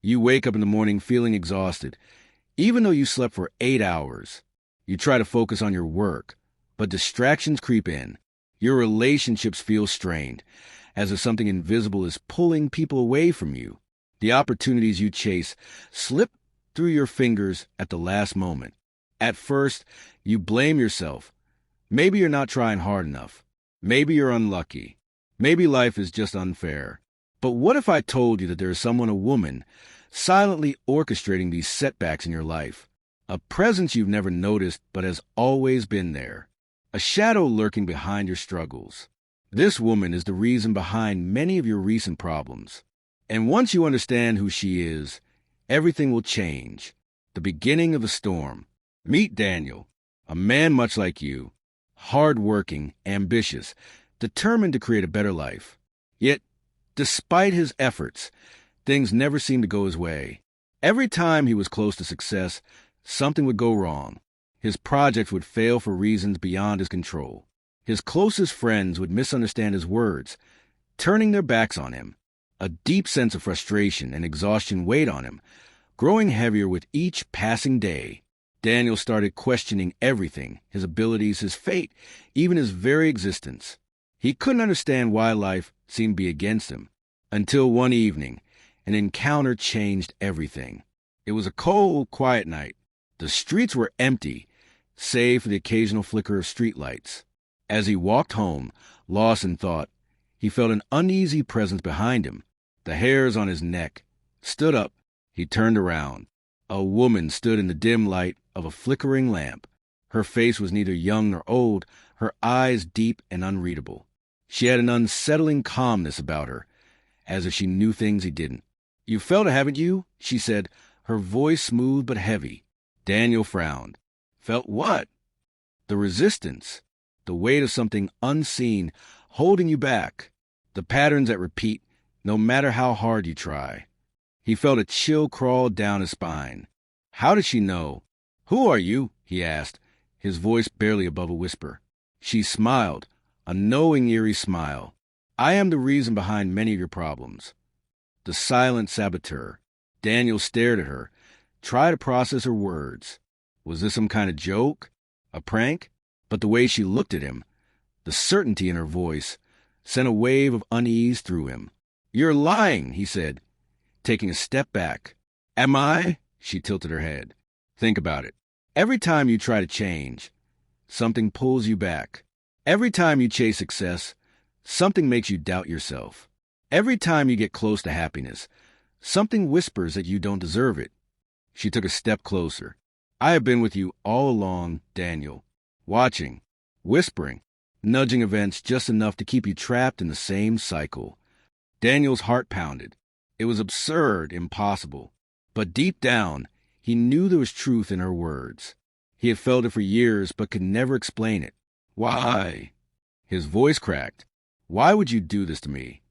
You wake up in the morning feeling exhausted, even though you slept for 8 hours. You try to focus on your work, but distractions creep in. Your relationships feel strained, as if something invisible is pulling people away from you. The opportunities you chase slip through your fingers at the last moment. At first, you blame yourself. Maybe you're not trying hard enough. Maybe you're unlucky. Maybe life is just unfair. But what if I told you that there is someone, a woman, silently orchestrating these setbacks in your life? A presence you've never noticed but has always been there. A shadow lurking behind your struggles. This woman is the reason behind many of your recent problems. And once you understand who she is, everything will change. The beginning of a storm. Meet Daniel, a man much like you, hard-working, ambitious, determined to create a better life. Yet, despite his efforts, things never seemed to go his way. Every time he was close to success, something would go wrong. His project would fail for reasons beyond his control. His closest friends would misunderstand his words, turning their backs on him. A deep sense of frustration and exhaustion weighed on him, growing heavier with each passing day. Daniel started questioning everything, his abilities, his fate, even his very existence. He couldn't understand why life seemed to be against him, until one evening, an encounter changed everything. It was a cold, quiet night. The streets were empty, save for the occasional flicker of streetlights. As he walked home, lost in thought, he felt an uneasy presence behind him. The hairs on his neck stood up. He turned around. A woman stood in the dim light of a flickering lamp. Her face was neither young nor old, her eyes deep and unreadable. She had an unsettling calmness about her, as if she knew things he didn't. "You felt it, haven't you?" she said, her voice smooth but heavy. Daniel frowned. "Felt what?" "The resistance. The weight of something unseen holding you back. The patterns that repeat, no matter how hard you try." He felt a chill crawl down his spine. How did she know? "Who are you?" he asked, his voice barely above a whisper. She smiled, a knowing, eerie smile. "I am the reason behind many of your problems." The silent saboteur. Daniel stared at her, tried to process her words. Was this some kind of joke? A prank? But the way she looked at him, the certainty in her voice, sent a wave of unease through him. "You're lying," he said, taking a step back. "Am I?" She tilted her head. "Think about it. Every time you try to change, something pulls you back. Every time you chase success, something makes you doubt yourself. Every time you get close to happiness, something whispers that you don't deserve it." She took a step closer. "I have been with you all along, Daniel, watching, whispering, nudging events just enough to keep you trapped in the same cycle." Daniel's heart pounded. It was absurd, impossible. But deep down, he knew there was truth in her words. He had felt it for years, but could never explain it. "Why?" His voice cracked. "Why would you do this to me?"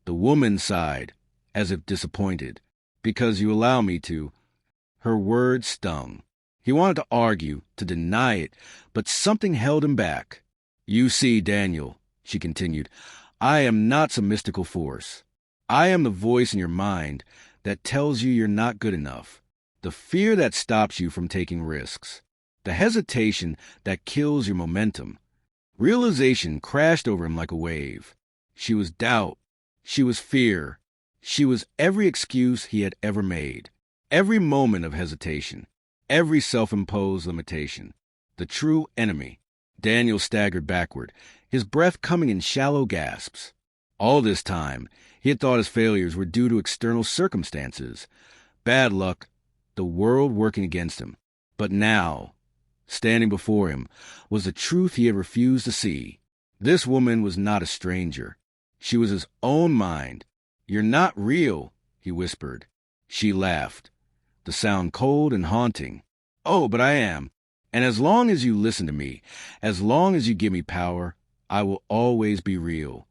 The woman sighed, as if disappointed. "Because you allow me to." Her words stung. He wanted to argue, to deny it, but something held him back. "You see, Daniel," she continued, "I am not some mystical force. I am the voice in your mind that tells you you're not good enough. The fear that stops you from taking risks. The hesitation that kills your momentum." Realization crashed over him like a wave. She was doubt. She was fear. She was every excuse he had ever made. Every moment of hesitation. Every self-imposed limitation. The true enemy. Daniel staggered backward, his breath coming in shallow gasps. All this time, he had thought his failures were due to external circumstances. Bad luck, the world working against him. But now, standing before him, was the truth he had refused to see. This woman was not a stranger. She was his own mind. "You're not real," he whispered. She laughed, the sound cold and haunting. "Oh, but I am. And as long as you listen to me, as long as you give me power, I will always be real."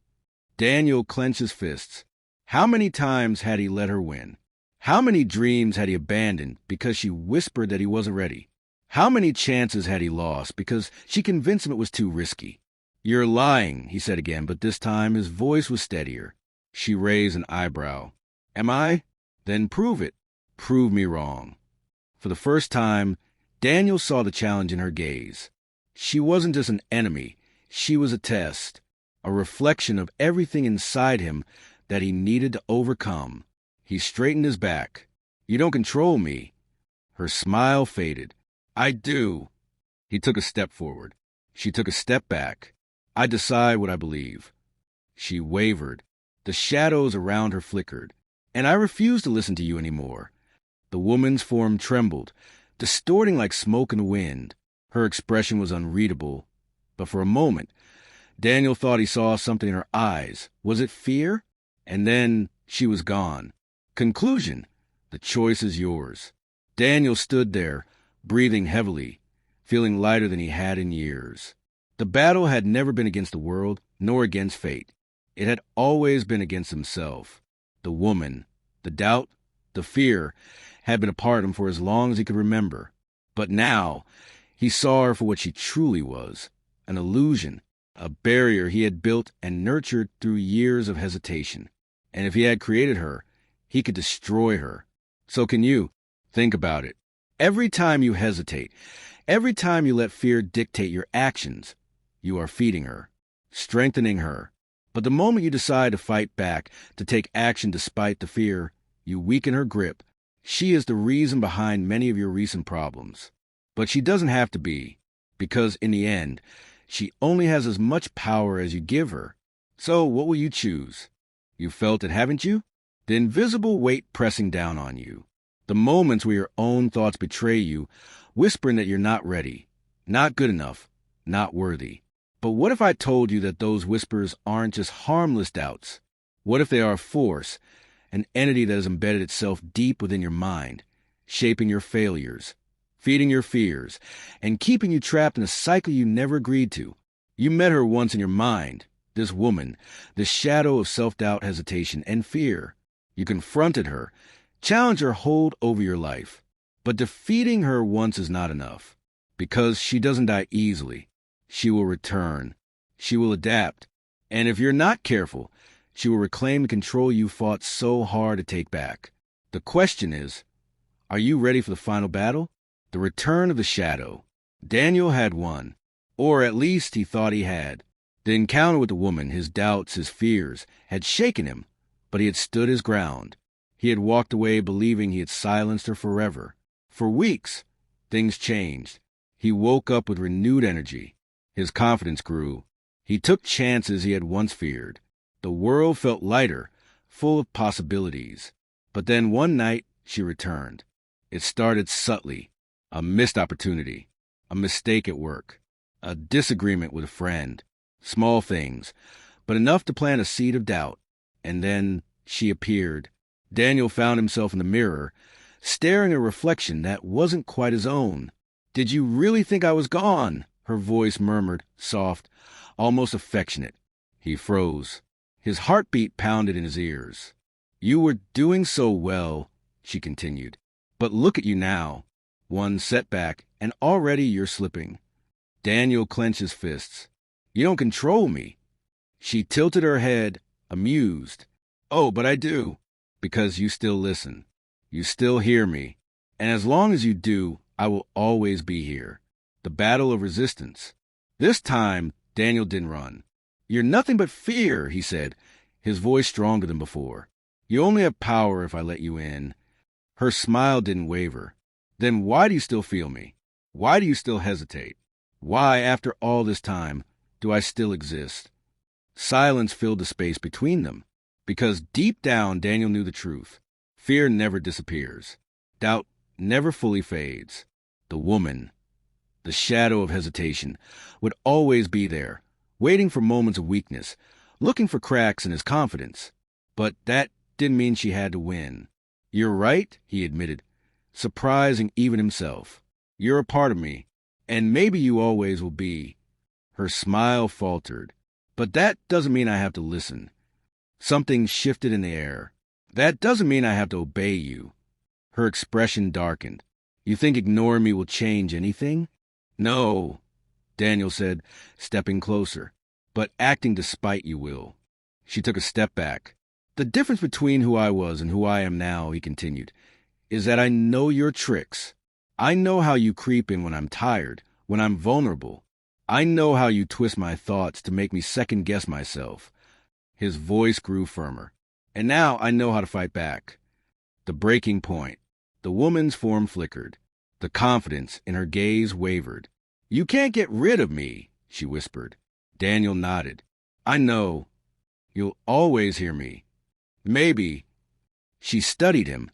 Daniel clenched his fists. How many times had he let her win? How many dreams had he abandoned because she whispered that he wasn't ready? How many chances had he lost because she convinced him it was too risky? "You're lying," he said again, but this time his voice was steadier. She raised an eyebrow. "Am I? Then prove it." Prove me wrong. For the first time, Daniel saw the challenge in her gaze. She wasn't just an enemy. She was a test, a reflection of everything inside him that he needed to overcome. He straightened his back. You don't control me. Her smile faded. I do. He took a step forward. She took a step back. I decide what I believe. She wavered. The shadows around her flickered. And I refuse to listen to you anymore. The woman's form trembled, distorting like smoke in the wind. Her expression was unreadable. But for a moment, Daniel thought he saw something in her eyes. Was it fear? And then she was gone. Conclusion: the choice is yours. Daniel stood there, breathing heavily, feeling lighter than he had in years. The battle had never been against the world, nor against fate. It had always been against himself. The woman, the doubt, the fear had been a part of him for as long as he could remember. But now, he saw her for what she truly was, an illusion, a barrier he had built and nurtured through years of hesitation. And if he had created her, he could destroy her. So can you. Think about it. Every time you hesitate, every time you let fear dictate your actions, you are feeding her, strengthening her. But the moment you decide to fight back, to take action despite the fear, you weaken her grip. She is the reason behind many of your recent problems. But she doesn't have to be, because in the end, she only has as much power as you give her. So what will you choose? You felt it, haven't you? The invisible weight pressing down on you. The moments where your own thoughts betray you, whispering that you're not ready, not good enough, not worthy. But what if I told you that those whispers aren't just harmless doubts? What if they are a force, an entity that has embedded itself deep within your mind, shaping your failures, feeding your fears, and keeping you trapped in a cycle you never agreed to? You met her once in your mind, this woman, this shadow of self-doubt, hesitation, and fear. You confronted her, challenged her hold over your life. But defeating her once is not enough, because she doesn't die easily. She will return. She will adapt. And if you're not careful, she will reclaim the control you fought so hard to take back. The question is, are you ready for the final battle? The return of the shadow. Daniel had won, or at least he thought he had. The encounter with the woman, his doubts, his fears, had shaken him, but he had stood his ground. He had walked away believing he had silenced her forever. For weeks, things changed. He woke up with renewed energy. His confidence grew. He took chances he had once feared. The world felt lighter, full of possibilities. But then one night, she returned. It started subtly. A missed opportunity. A mistake at work. A disagreement with a friend. Small things, but enough to plant a seed of doubt. And then she appeared. Daniel found himself in the mirror, staring at a reflection that wasn't quite his own. "Did you really think I was gone?" her voice murmured, soft, almost affectionate. He froze. His heartbeat pounded in his ears. "You were doing so well," she continued. "But look at you now. One setback, and already you're slipping." Daniel clenched his fists. "You don't control me." She tilted her head, amused. "Oh, but I do. Because you still listen. You still hear me. And as long as you do, I will always be here." The battle of resistance. This time, Daniel didn't run. "You're nothing but fear," he said, his voice stronger than before. "You only have power if I let you in." Her smile didn't waver. "Then why do you still feel me? Why do you still hesitate? Why, after all this time, do I still exist?" Silence filled the space between them, because deep down Daniel knew the truth. Fear never disappears. Doubt never fully fades. The woman, the shadow of hesitation, would always be there, waiting for moments of weakness, looking for cracks in his confidence. But that didn't mean she had to win. "You're right," he admitted, surprising even himself. "You're a part of me, and maybe you always will be." Her smile faltered. "But that doesn't mean I have to listen." Something shifted in the air. "That doesn't mean I have to obey you." Her expression darkened. "You think ignoring me will change anything?" "No," Daniel said, stepping closer. "But acting despite you will." She took a step back. "The difference between who I was and who I am now," he continued, is that I know your tricks. I know how you creep in when I'm tired, when I'm vulnerable. I know how you twist my thoughts to make me second-guess myself. His voice grew firmer. And now I know how to fight back. The breaking point. The woman's form flickered. The confidence in her gaze wavered. You can't get rid of me, she whispered. Daniel nodded. I know. You'll always hear me. Maybe. She studied him,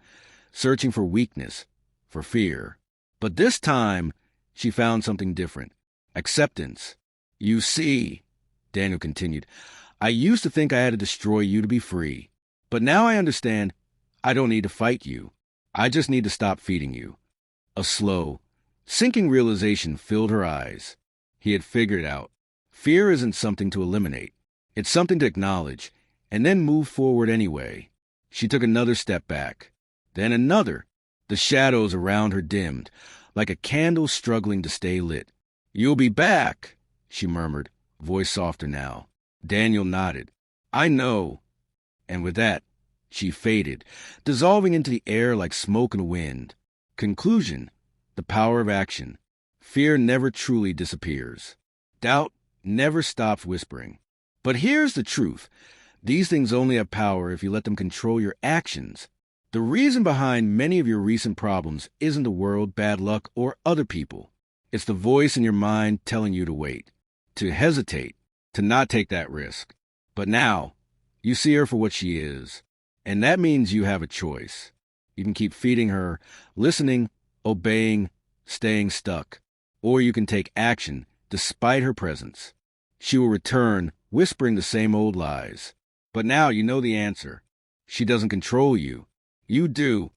searching for weakness, for fear. But this time, she found something different. Acceptance. You see, Daniel continued, I used to think I had to destroy you to be free. But now I understand I don't need to fight you. I just need to stop feeding you. A slow, sinking realization filled her eyes. He had figured it out. Fear isn't something to eliminate. It's something to acknowledge, and then move forward anyway. She took another step back. Then another. The shadows around her dimmed, like a candle struggling to stay lit. You'll be back, she murmured, voice softer now. Daniel nodded. I know. And with that, she faded, dissolving into the air like smoke in a wind. Conclusion. The power of action. Fear never truly disappears. Doubt never stops whispering. But here's the truth. These things only have power if you let them control your actions. The reason behind many of your recent problems isn't the world, bad luck, or other people. It's the voice in your mind telling you to wait, to hesitate, to not take that risk. But now, you see her for what she is. And that means you have a choice. You can keep feeding her, listening, obeying, staying stuck. Or you can take action despite her presence. She will return, whispering the same old lies. But now you know the answer. She doesn't control you. You do,